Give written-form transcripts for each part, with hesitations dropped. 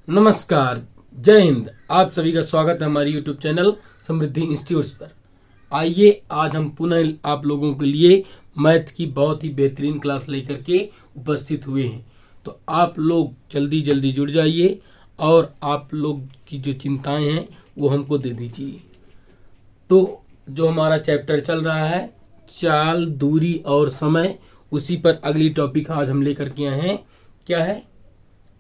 नमस्कार, जय हिंद। आप सभी का स्वागत है हमारे YouTube चैनल समृद्धि इंस्टीट्यूट पर। आइए आज हम पुनः आप लोगों के लिए मैथ की बहुत ही बेहतरीन क्लास लेकर के उपस्थित हुए हैं। तो आप लोग जल्दी जल्दी जुड़ जाइए और आप लोग की जो चिंताएं हैं वो हमको दे दीजिए। तो जो हमारा चैप्टर चल रहा है चाल, दूरी और समय, उसी पर अगली टॉपिक आज हम लेकर के आए हैं। क्या है?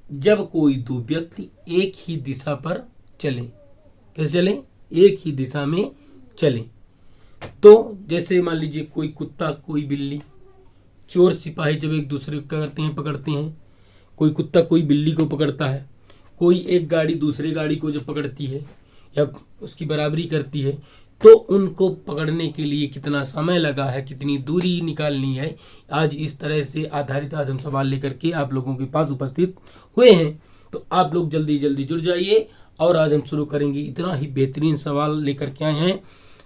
जब कोई दो व्यक्ति एक ही दिशा पर चले। कैसे चले? एक ही दिशा में चले। तो जैसे मान लीजिए कोई कुत्ता, कोई बिल्ली, चोर सिपाही जब एक दूसरे को करते हैं, पकड़ते हैं। कोई कुत्ता कोई बिल्ली को पकड़ता है, कोई एक गाड़ी दूसरी गाड़ी को जब पकड़ती है या उसकी बराबरी करती है, तो उनको पकड़ने के लिए कितना समय लगा है, कितनी दूरी निकालनी है, आज इस तरह से आधारित आज हम सवाल लेकर के आप लोगों के पास उपस्थित हुए हैं। तो आप लोग जल्दी जल्दी जुड़ जाइए और आज हम शुरू करेंगे। इतना ही बेहतरीन सवाल लेकर के आए हैं।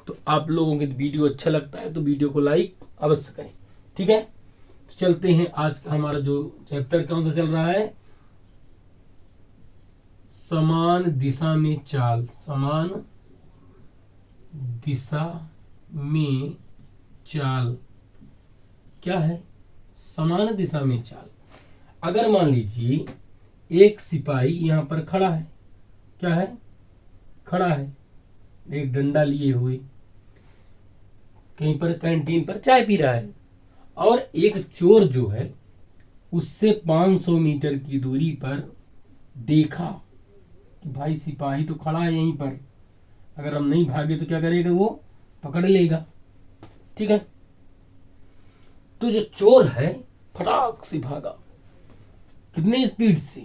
तो आप लोगों के वीडियो अच्छा लगता है तो वीडियो को लाइक अवश्य करें, ठीक है। तो चलते हैं। आज का हमारा जो चैप्टर कौन सा चल रहा है? समान दिशा में चाल। समान दिशा में चाल क्या है? समान दिशा में चाल। अगर मान लीजिए एक सिपाही यहां पर खड़ा है, क्या है? खड़ा है, एक डंडा लिए हुए कहीं पर कैंटीन पर चाय पी रहा है, और एक चोर जो है उससे 500 मीटर की दूरी पर देखा कि भाई सिपाही तो खड़ा है यहीं पर, अगर हम नहीं भागे तो क्या करेगा? वो पकड़ लेगा, ठीक है। तो जो चोर है फटाक से भागा। कितने स्पीड से?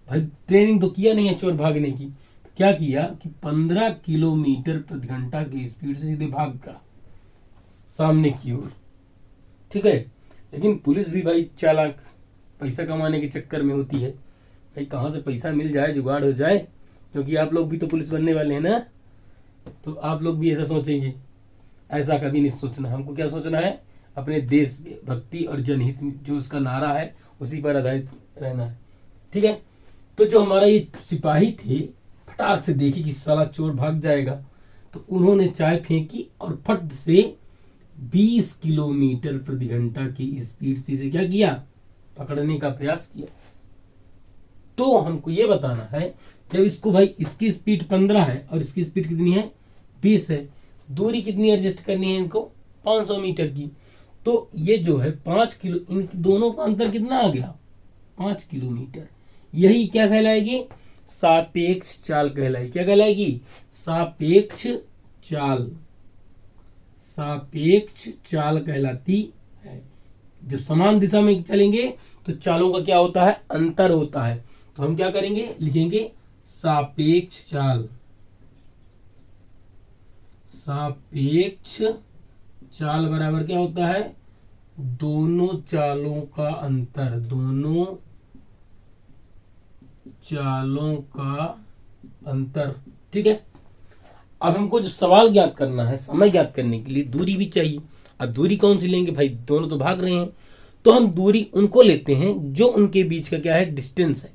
भाई ट्रेनिंग तो किया नहीं है चोर भागने की। तो क्या किया कि 15 किलोमीटर प्रति घंटा की स्पीड से सीधे भाग गया सामने की ओर, ठीक है। लेकिन पुलिस भी भाई चालाक, पैसा कमाने के चक्कर में होती है। भाई कहाँ से पैसा मिल जाए, जुगाड़ हो जाए, क्योंकि आप लोग भी तो पुलिस बनने वाले हैं ना। तो आप लोग भी ऐसा सोचेंगे? ऐसा कभी नहीं सोचना। हमको क्या सोचना है? अपने देश भक्ति और जनहित जो उसका नारा है उसी पर आधारित रहना है, ठीक है। तो जो हमारा ये सिपाही थे फटाक से देखी कि साला चोर भाग जाएगा, तो उन्होंने चाय फेंकी और फट से 20 किलोमीटर प्रति घंटा की स्पीड से इसे क्या किया? पकड़ने का प्रयास किया। तो हमको ये बताना है जब इसको भाई इसकी स्पीड 15 है और इसकी स्पीड कितनी है? 20 है। दूरी कितनी एडजस्ट करनी है इनको? 500 मीटर की। तो ये जो है 5 किलो, इन दोनों का अंतर कितना आ गया? 5 किलोमीटर। यही क्या कहलाएगी? सापेक्ष चाल कहलाएगी। क्या कहलाएगी? सापेक्ष चाल। सापेक्ष चाल कहलाती है। जब समान दिशा में चलेंगे तो चालों का क्या होता है? अंतर होता है। तो हम क्या करेंगे? लिखेंगे सापेक्ष चाल। सापेक्ष चाल बराबर क्या होता है? दोनों चालों का अंतर। दोनों चालों का अंतर, ठीक है। अब हमको जो सवाल ज्ञात करना है, समय ज्ञात करने के लिए दूरी भी चाहिए। अब दूरी कौन सी लेंगे? भाई दोनों तो भाग रहे हैं, तो हम दूरी उनको लेते हैं जो उनके बीच का क्या है? डिस्टेंस है।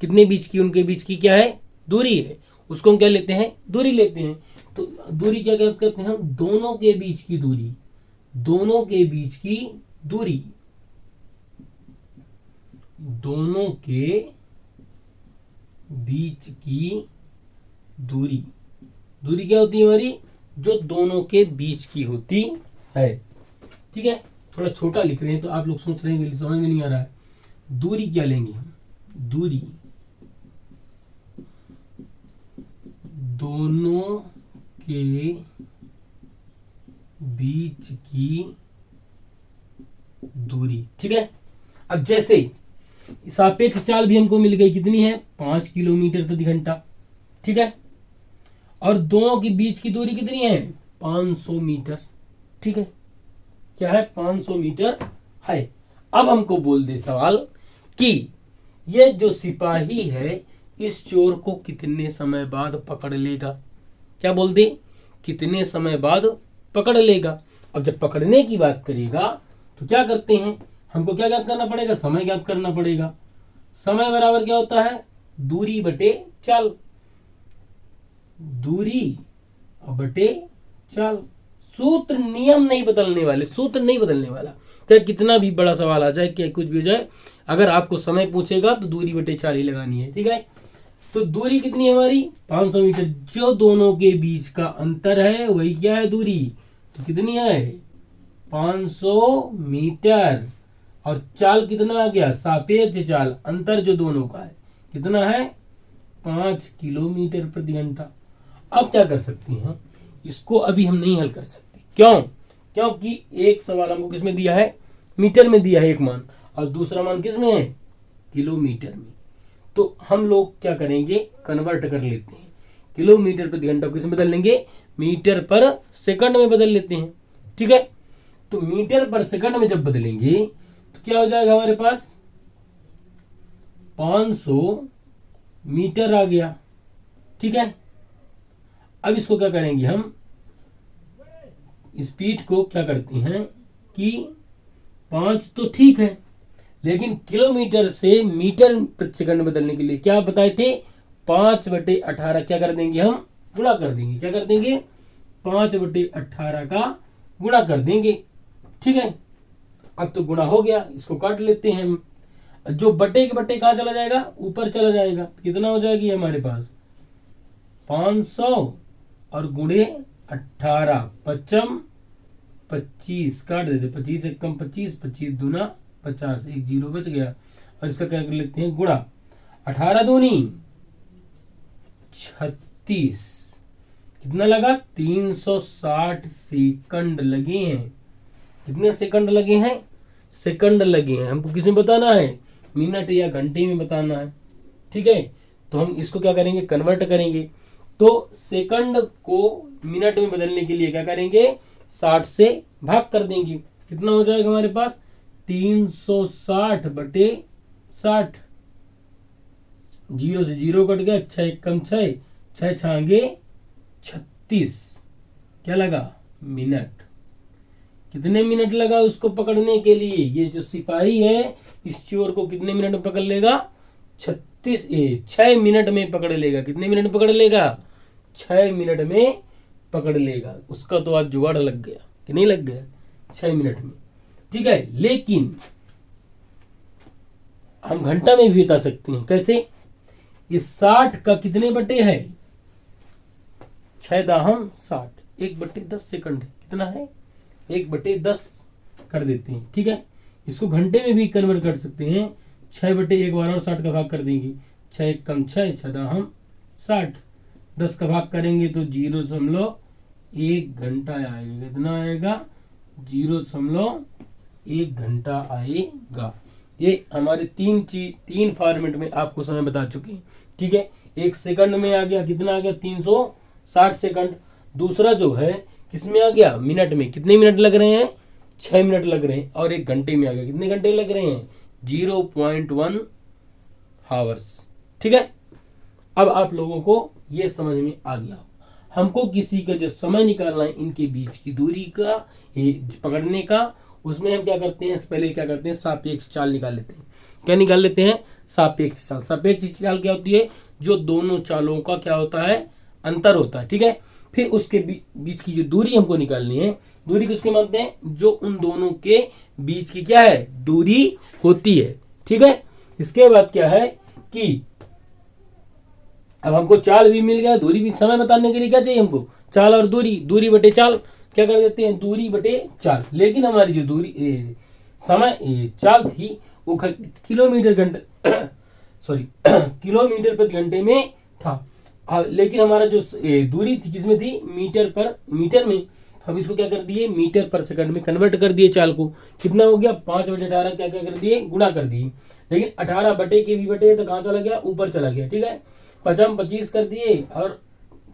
कितने बीच की? उनके बीच की क्या है? दूरी है। उसको हम क्या लेते हैं? दूरी लेते हैं। तो दूरी क्या करते हैं हम? दोनों के बीच की दूरी। दोनों के बीच की दूरी। दोनों के बीच की दूरी। दूरी क्या होती है हमारी? जो दोनों के बीच की होती है, ठीक है। थोड़ा छोटा लिख रहे हैं तो आप लोग सोच रहे हैं समझ में नहीं आ रहा है। दूरी क्या लेंगे हम? दूरी दोनों के बीच की दूरी, ठीक है। अब जैसे सापेक्ष चाल भी हमको मिल गई, कितनी है? 5 किलोमीटर प्रति घंटा, ठीक है। और दोनों के बीच की दूरी कितनी है? 500 मीटर, ठीक है। क्या है? 500 मीटर है। अब हमको बोल दे सवाल कि ये जो सिपाही है इस चोर को कितने समय बाद पकड़ लेगा? क्या बोल दे? कितने समय बाद पकड़ लेगा। अब जब पकड़ने की बात करेगा तो क्या करते हैं? हमको क्या ज्ञात करना पड़ेगा? समय ज्ञात करना पड़ेगा। समय बराबर क्या होता है? दूरी बटे चाल, दूरी बटे चाल। सूत्र नियम नहीं बदलने वाले, सूत्र नहीं बदलने वाला, चाहे कितना भी बड़ा सवाल आ जाए, क्या कुछ भी हो जाए, अगर आपको समय पूछेगा तो दूरी बटे चाल ही लगानी है। ठीक है, तो दूरी कितनी है हमारी 500 मीटर। जो दोनों के बीच का अंतर है वही क्या है दूरी, तो कितनी है 500 मीटर। और चाल कितना आ गया, सापेक्ष चाल, अंतर जो दोनों का है कितना है 5 किलोमीटर प्रति घंटा। अब क्या कर सकती हैं, इसको अभी हम नहीं हल कर सकते। क्यों, क्योंकि एक सवाल हमको किसमें दिया है, मीटर में दिया है एक मान, और दूसरा मान किसमें है, किलोमीटर में। तो हम लोग क्या करेंगे, कन्वर्ट कर लेते हैं, किलोमीटर प्रति घंटा को किसमें बदल लेंगे, मीटर पर सेकंड में बदल लेते हैं। ठीक है, तो मीटर पर सेकंड में जब बदलेंगे तो क्या हो जाएगा हमारे पास 500 मीटर आ गया। ठीक है, अब इसको क्या करेंगे, हम स्पीड को क्या करते हैं कि 5 तो ठीक है, लेकिन किलोमीटर से मीटर प्रति सेकंड बदलने के लिए क्या बताए थे, 5/18 क्या कर देंगे, हम गुणा कर देंगे। क्या कर देंगे, 5/18 का गुणा कर देंगे। ठीक है, अब तो गुणा हो गया, इसको काट लेते हैं हम। जो बटे के बटे कहां चला जाएगा, ऊपर चला जाएगा। कितना हो जाएगी हमारे पास 500 और गुणे 18, 5 25 काट देते, 25 एकम 25, 25 दूना 50, एक जीरो बच गया। और इसका क्या कर लेते हैं गुणा, 18 दूनी 36, कितना लगा 360 सेकंड लगे हैं। कितने सेकंड लगे हैं, सेकंड लगे हैं। हमको किसमें बताना है, मिनट या घंटे में बताना है। ठीक है, तो हम इसको क्या करेंगे, कन्वर्ट करेंगे। तो सेकंड को मिनट में बदलने के लिए क्या करेंगे, 60 से भाग कर देंगे। कितना हो जाएगा हमारे पास 360/60, जीरो से जीरो कट गया, 6 एकम 6, 6 छांगे 36, क्या लगा मिनट। कितने मिनट लगा उसको पकड़ने के लिए, ये जो सिपाही है इस चोर को कितने मिनट में पकड़ लेगा, 6 मिनट में पकड़ लेगा। कितने मिनट में पकड़ लेगा, 6 मिनट में पकड़ लेगा। उसका तो आज जुगाड़ लग गया कि नहीं लग गया, 6 मिनट में। ठीक है, लेकिन हम घंटा में भी बता सकते हैं। कैसे, ये 60 का कितने बटे है, 6 दाहम 60, 1/10 सेकंड कितना है, 1/10 कर देते हैं। ठीक है, इसको घंटे में भी कन्वर्ट कर सकते हैं। 6/1 बार और 60 का भाग कर देंगे, 6 एकम 6, 6 दाहम 60, 10 का भाग करेंगे तो 0.1 घंटा आएगा। कितना आएगा, 0.1 घंटा आएगा। ये हमारे तीन फॉर्मेट में आपको समय बता चुके हैं। ठीक है, एक सेकंड में आ गया, कितना आ गया 360 सेकंड। दूसरा जो है किसमें आ गया, मिनट में। कितने मिनट लग रहे हैं, 6 मिनट लग रहे हैं। और एक घंटे में आ गया, कितने घंटे लग रहे हैं, 0.1 हावर्स। ठीक है, अब आप लोगों को ये समझ में आ गया। हमको किसी का जो समय निकालना है इनके बीच की दूरी का, ये पकड़ने का, उसमें हम क्या करते हैं, पहले क्या करते हैं, सापेक्ष चाल निकाल लेते हैं। क्या निकाल लेते हैं, सापेक्ष चाल। सापेक्ष चाल क्या होती है, जो दोनों चालों का क्या होता है, अंतर होता है। ठीक है, फिर उसके बीच की जो दूरी हमको निकालनी है, दूरी किसके मानते हैं, जो उन दोनों के बीच की क्या है, दूरी होती है। ठीक है, इसके बाद क्या है कि अब हमको चाल भी मिल गया, दूरी भी। समय बताने के लिए क्या चाहिए हमको, चाल और दूरी, दूरी बटे चाल। क्या कर देते हैं, दूरी बटे चाल। लेकिन हमारी जो दूरी समय चाल थी वो किलोमीटर घंटे सॉरी किलोमीटर प्रति घंटे में था। लेकिन हमारा जो दूरी थी किसमें थी, मीटर में। हम इसको क्या कर दिए, मीटर पर सेकंड में कन्वर्ट कर दिए चाल को। कितना हो गया 5/18, क्या क्या कर दिए, गुणा कर दिए। लेकिन 18 बटे के भी बटे तो कहाँ चला गया, ऊपर चला गया। ठीक है, 5 25 कर दिए और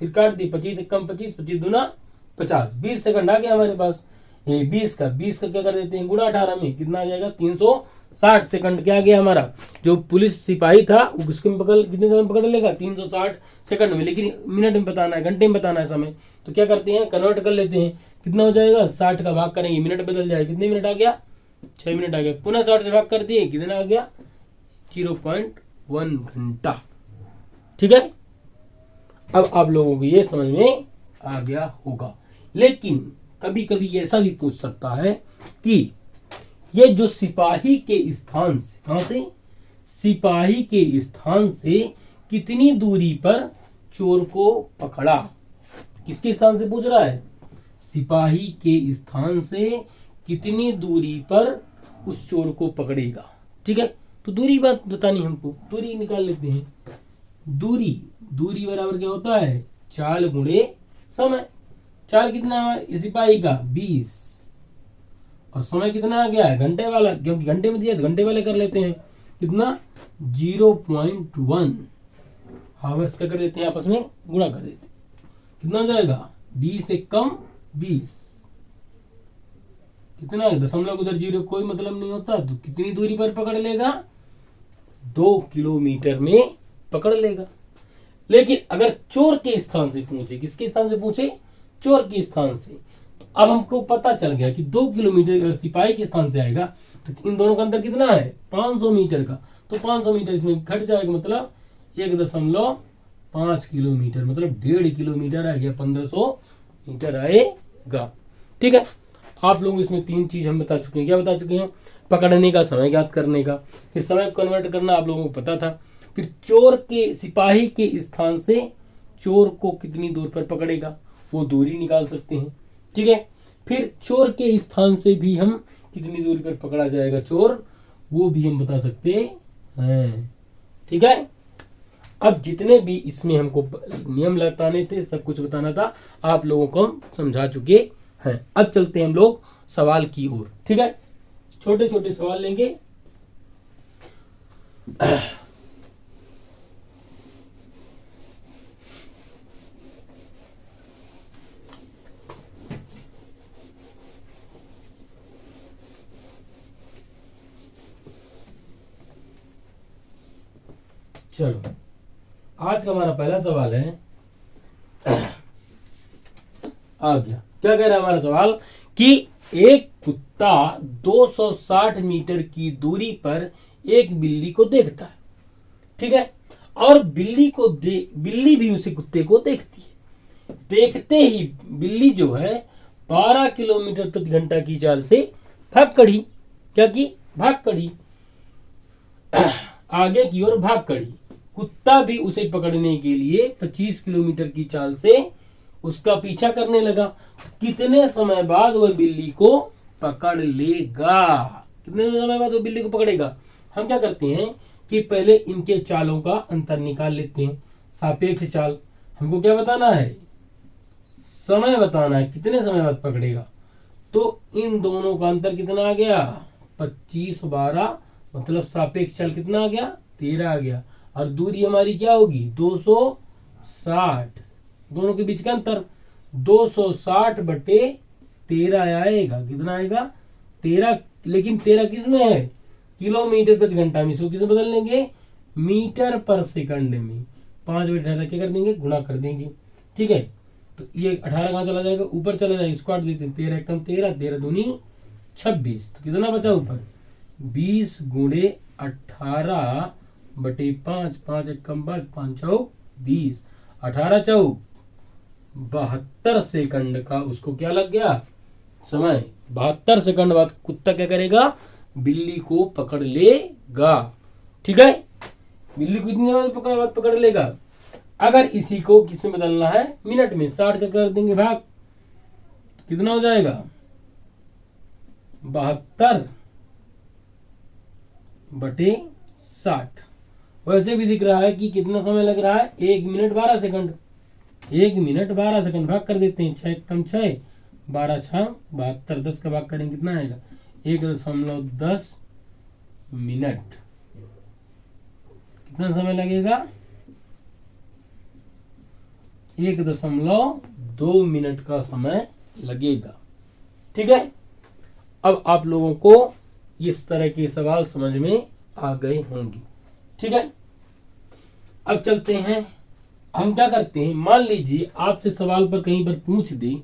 फिर काट दिए, 25 एकम 25, 25 दूना 50, 20 सेकंड आ गया हमारे पास। 20 का क्या कर देते हैं, गुणा 18 में, कितना आ जाएगा 360 सेकंड। क्या आ गया हमारा, जो पुलिस सिपाही था वो कितने समय में पकड़ लेगा, 360 सेकंड में। लेकिन मिनट में बताना है, घंटे में बताना है समय, तो क्या करते हैं, कन्वर्ट कर लेते हैं। कितना हो जाएगा, 60 का भाग करेंगे, मिनट बदल जाएगा। कितने मिनट आ गया, 6 मिनट आ गया। पुनः 60 से भाग कर दिए, कितना आ गया 0.1 घंटा। ठीक है, अब आप लोगों को ये समझ में आ गया होगा। लेकिन कभी कभी ऐसा भी पूछ सकता है कि ये जो सिपाही के स्थान से, कहां से, सिपाही के स्थान से कितनी दूरी पर चोर को पकड़ा, किसके स्थान से पूछ रहा है, सिपाही के स्थान से कितनी दूरी पर उस चोर को पकड़ेगा। ठीक है, तो दूरी बात बतानी हमको, दूरी निकाल लेते हैं। दूरी बराबर क्या होता है, चाल गुणे समय। चाल कितना है सिपाही का 20, और समय कितना आ गया है घंटे वाला, क्योंकि घंटे में दिया तो घंटे वाले कर लेते हैं, कितना 0.1 हावर्स का कर देते हैं, आपस में गुणा कर देते हैं, कितना हो जाएगा 20 से कम 20, कितना है दशमलव उधर 0 कोई मतलब नहीं होता, तो कितनी दूरी पर पकड़ लेगा, 2 किलोमीटर में पकड़ लेगा। लेकिन अगर चोर के स्थान से पूछे, किसके स्थान से पूछे, चोर के स्थान से, तो अब हमको पता चल गया कि 2 किलोमीटर अगर सिपाही के स्थान से आएगा तो इन दोनों का अंतर कितना है 500 मीटर का, तो 500 मीटर इसमें घट जाएगा, मतलब 1.5 किलोमीटर, मतलब 1.5 किलोमीटर आ गया, 1500 मीटर आएगा। ठीक है, आप लोग इसमें 3 चीज हम बता चुके हैं। क्या बता चुके हैं, पकड़ने का समय ज्ञात करने का, फिर समय को कन्वर्ट करना आप लोगों को पता था, फिर चोर के सिपाही के स्थान से चोर को कितनी दूर पर पकड़ेगा वो दूरी निकाल सकते हैं। ठीक है, फिर चोर के स्थान से भी हम कितनी दूरी पर पकड़ा जाएगा चोर, वो भी हम बता सकते हैं। ठीक है, अब जितने भी इसमें हमको नियम बताने थे, सब कुछ बताना था, आप लोगों को हम समझा चुके हैं। अब चलते हैं हम लोग सवाल की ओर। ठीक है, छोटे छोटे सवाल लेंगे। चलो, आज का हमारा पहला सवाल है, आ गया, क्या कह रहा है हमारा सवाल कि एक कुत्ता 260 मीटर की दूरी पर एक बिल्ली को देखता है। ठीक है, और बिल्ली भी उसी कुत्ते को देखती है। देखते ही बिल्ली जो है 12 किलोमीटर प्रति घंटा की चाल से भाग खड़ी, क्या की, भाग खड़ी, आगे की ओर भाग खड़ी। कुत्ता भी उसे पकड़ने के लिए 25 किलोमीटर की चाल से उसका पीछा करने लगा। कितने समय बाद वह बिल्ली को पकड़ लेगा, कितने समय बाद वो बिल्ली को पकड़ेगा। हम क्या करते हैं कि पहले इनके चालों का अंतर निकाल लेते हैं। सापेक्ष चाल, हमको क्या बताना है, समय बताना है, कितने समय बाद पकड़ेगा। तो इन दोनों का अंतर कितना आ गया 25 12, मतलब सापेक्ष चाल कितना आ गया 13 आ गया, और दूरी हमारी क्या होगी 260, दोनों के बीच का अंतर 260 बटे 13 आएगा, कितना आएगा 13। लेकिन 13 किस में है, किलोमीटर प्रति घंटा में, इसको किसे बदल लेंगे मीटर पर सेकंड में, 5 बटे 18 क्या कर देंगे, गुणा कर देंगे। ठीक है, तो ये 18 कहाँ चला जाएगा, ऊपर चला जाएगा, इसको काट देते हैं, 13 कम 13, 13 दूनी 26, तो कितना बचा ऊपर 20 गुणे 18 बटे 5, 5 कम 5 चौक 20, 18 चौक 72 सेकंड का उसको क्या लग गया समय। 72 सेकंड बाद कुत्ता क्या करेगा, बिल्ली को पकड़ लेगा। ठीक है, बिल्ली को कितनी देर बाद पकड़ लेगा। अगर इसी को किसमें बदलना है, मिनट में, 60 का कर देंगे भाग, कितना हो जाएगा 72 बटे 60। वैसे भी दिख रहा है कि कितना समय लग रहा है, 1 मिनट 12 सेकंड, 1 मिनट 12 सेकंड, भाग कर देते हैं, 6 कम 6, 12 6 72, 10 का भाग करेंगे कितना आएगा 1.10 मिनट। कितना समय लगेगा 1.2 मिनट का समय लगेगा। ठीक है, अब आप लोगों को इस तरह के सवाल समझ में आ गए होंगे। ठीक है, अब चलते हैं, हम क्या करते हैं, मान लीजिए आपसे सवाल पर कहीं पर पूछ दे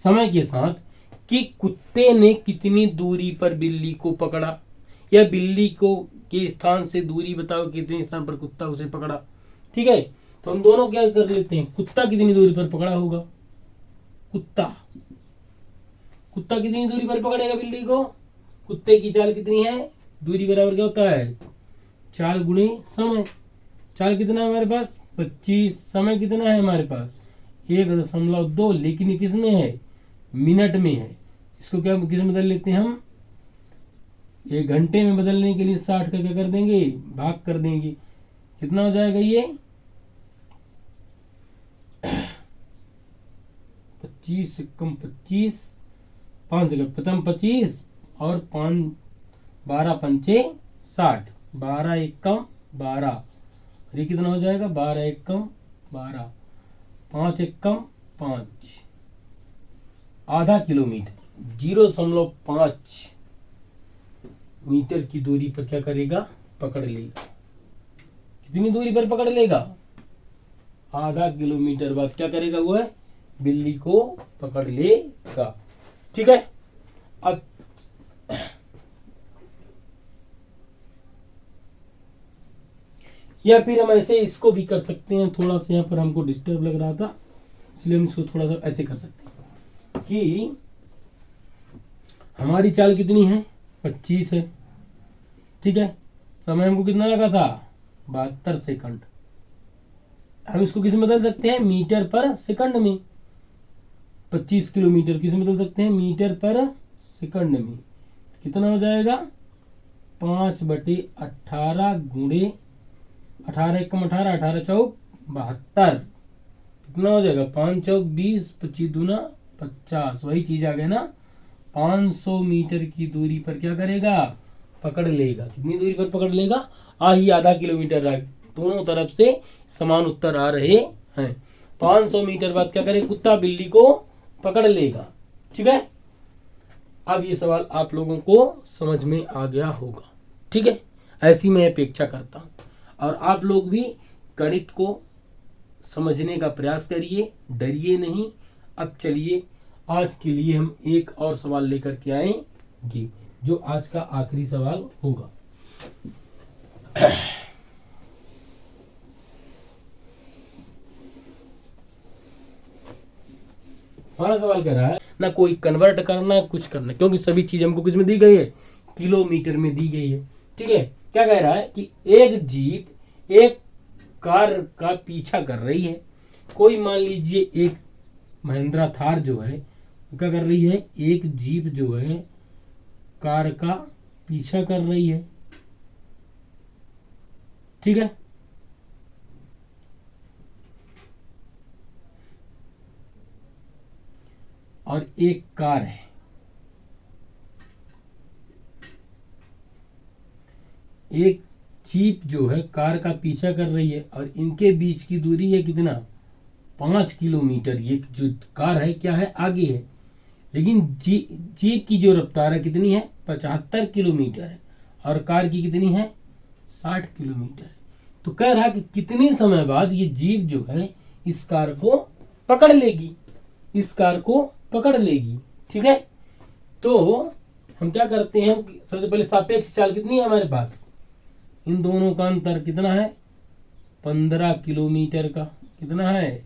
समय के साथ कि कुत्ते ने कितनी दूरी पर बिल्ली को पकड़ा, या बिल्ली को के स्थान से दूरी बताओ कितने स्थान पर कुत्ता उसे पकड़ा। ठीक है, तो हम दोनों क्या कर लेते हैं, कुत्ता कितनी दूरी पर पकड़ा होगा, कुत्ता कितनी दूरी पर पकड़ेगा बिल्ली को, कुत्ते की चाल कितनी है, दूरी बराबर क्या होता है, चाल गुणे समय। चाल कितना है हमारे पास 25, समय कितना है हमारे पास 1.2, लेकिन ये किसमें है, मिनट में है। इसको क्या किस में बदल लेते हैं हम, 1 घंटे में बदलने के लिए 60 का क्या कर देंगे, भाग कर देंगे। कितना हो जाएगा ये 25 से कम 25, 5 जगह प्रथम 25 और 5 12 पंचे 60, 12 एक कम 12, ये कितना हो जाएगा 12 एक कम 12, 5 एक कम 5, आधा किलोमीटर 0.5 मीटर की दूरी पर क्या करेगा, पकड़ लेगा। कितनी दूरी पर पकड़ लेगा, आधा किलोमीटर बाद क्या करेगा, वो है बिल्ली को पकड़ लेगा। ठीक है, अब या फिर हम ऐसे इसको भी कर सकते हैं, थोड़ा सा यहाँ पर हमको डिस्टर्ब लग रहा था इसलिए हम इसको थोड़ा सा ऐसे कर सकते हैं कि हमारी चाल कितनी है 25 है, ठीक है, समय हमको कितना लगा था 72 सेकंड। हम इसको किस में बदल सकते हैं, मीटर पर सेकंड में। 25 किलोमीटर किस में बदल सकते हैं, मीटर पर सेकंड में। कितना हो जाएगा 5/18 गुणे 18 एकम 18, 18 चौक 72, कितना हो जाएगा 5 चौक 20, 25 दूना 50, वही चीज आ गया ना। 500 मीटर की दूरी पर क्या करेगा, पकड़ लेगा। कितनी दूरी पर पकड़ लेगा, ही आधा किलोमीटर आ, दोनों तरफ से समान उत्तर आ रहे हैं। 500 मीटर बाद क्या करे, कुत्ता बिल्ली को पकड़ लेगा। ठीक है, अब ये सवाल आप लोगों को समझ में आ गया होगा। ठीक है, ऐसी मैं अपेक्षा करता हूं और आप लोग भी गणित को समझने का प्रयास करिए, डरिए नहीं। अब चलिए आज के लिए हम एक और सवाल लेकर के आएंगे जो आज का आखिरी सवाल होगा। हमारा सवाल कह रहा है ना कोई कन्वर्ट करना कुछ करना, क्योंकि सभी चीज हमको किस में दी गई है, किलोमीटर में दी गई है। ठीक है, क्या कह रहा है कि एक जीप एक कार का पीछा कर रही है। कोई मान लीजिए एक महिंद्रा थार जो है क्या कर रही है, एक जीप जो है कार का पीछा कर रही है। ठीक है, और एक कार है, एक जीप जो है कार का पीछा कर रही है और इनके बीच की दूरी है कितना 5 किलोमीटर। ये जो कार है क्या है, आगे है, लेकिन जीप की जो रफ्तार है कितनी है 75 किलोमीटर है और कार की कितनी है 60 किलोमीटर है। तो कह रहा है कि कितने समय बाद ये जीप जो है इस कार को पकड़ लेगी, इस कार को पकड़ लेगी। ठीक है, तो हम क्या करते हैं, सबसे पहले सापेक्ष चाल कितनी है हमारे पास, इन दोनों का अंतर कितना है 15 किलोमीटर का। कितना है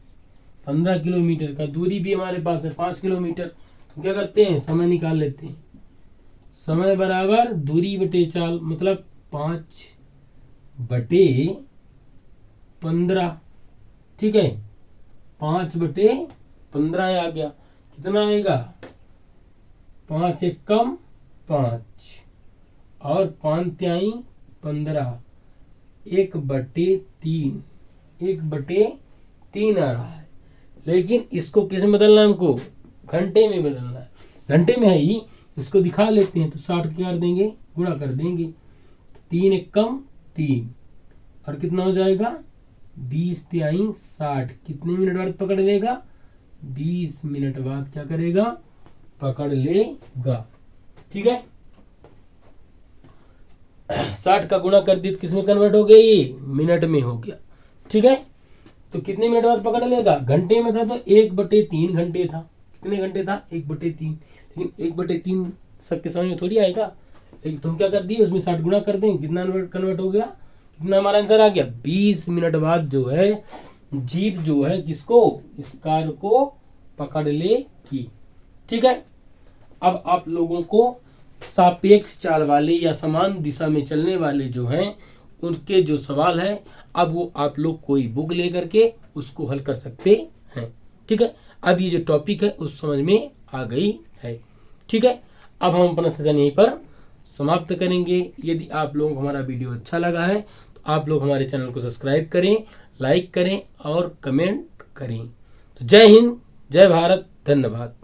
15 किलोमीटर का। दूरी भी हमारे पास है 5 किलोमीटर। तो क्या करते हैं, समय निकाल लेते हैं। समय बराबर दूरी बटे चाल, मतलब 5/15। ठीक है, 5/15 आ गया। कितना आएगा 5 एक कम 5 और 5 त्याई 15, 1/3, 1/3 आ रहा है। लेकिन इसको किस में बदलना है, हमको घंटे में बदलना है। घंटे में है ही, इसको दिखा लेते हैं। तो 60 क्या कर देंगे, गुणा कर देंगे। 3 एक कम 3 और कितना हो जाएगा 20 त्याई 60। कितने मिनट बाद पकड़ लेगा, 20 मिनट बाद क्या करेगा, पकड़ लेगा। ठीक है, 60 का गुणा कर दी तो किसमें कन्वर्ट हो गया, ये मिनट में हो गया। ठीक है, तो कितने मिनट बाद पकड़ लेगा, घंटे में था तो 1/3 घंटे था। कितने घंटे था 1/3, लेकिन 1/3 सबके समझ में थोड़ी आएगा। लेकिन तुम क्या कर दिए, उसमें 60 गुणा कर देंगे, कितना कन्वर्ट हो गया, कितना हमारा आंसर आ गया 20 मिनट बाद जो है जीप जो है किसको, इस कार को पकड़ लेगी। ठीक है, अब आप लोगों को सापेक्ष चाल वाले या समान दिशा में चलने वाले जो हैं उनके जो सवाल है, अब वो आप लोग कोई बुक लेकर के उसको हल कर सकते हैं। ठीक है, अब ये जो टॉपिक है उस समझ में आ गई है। ठीक है, अब हम अपना सेशन यहीं पर समाप्त करेंगे। यदि आप लोगों को हमारा वीडियो अच्छा लगा है तो आप लोग हमारे चैनल को सब्सक्राइब करें, लाइक करें और कमेंट करें। तो जय हिंद, जय भारत, धन्यवाद।